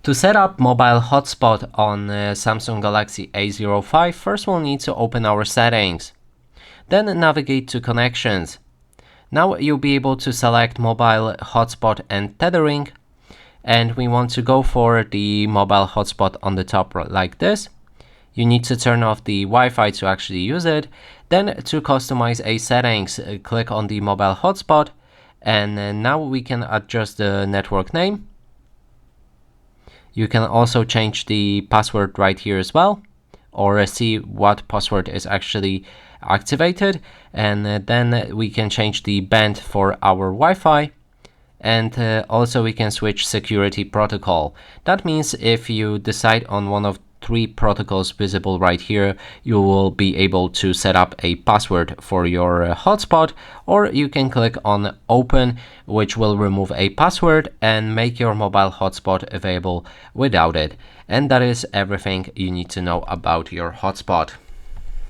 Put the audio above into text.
To set up mobile hotspot on Samsung Galaxy A05, first we'll need to open our settings. Then navigate to connections. Now you'll be able to select mobile hotspot and tethering, and we want to go for the mobile hotspot on the top like this. You need to turn off the Wi-Fi to actually use it. Then to customize a settings, click on the mobile hotspot, and now we can adjust the network name. You can also change the password right here as well, or see what password is actually activated, and then we can change the band for our Wi-Fi, and also we can switch security protocol. That means if you decide on one of 3 protocols visible right here, you will be able to set up a password for your hotspot, or you can click on open, which will remove a password and make your mobile hotspot available without it. And that is everything you need to know about your hotspot.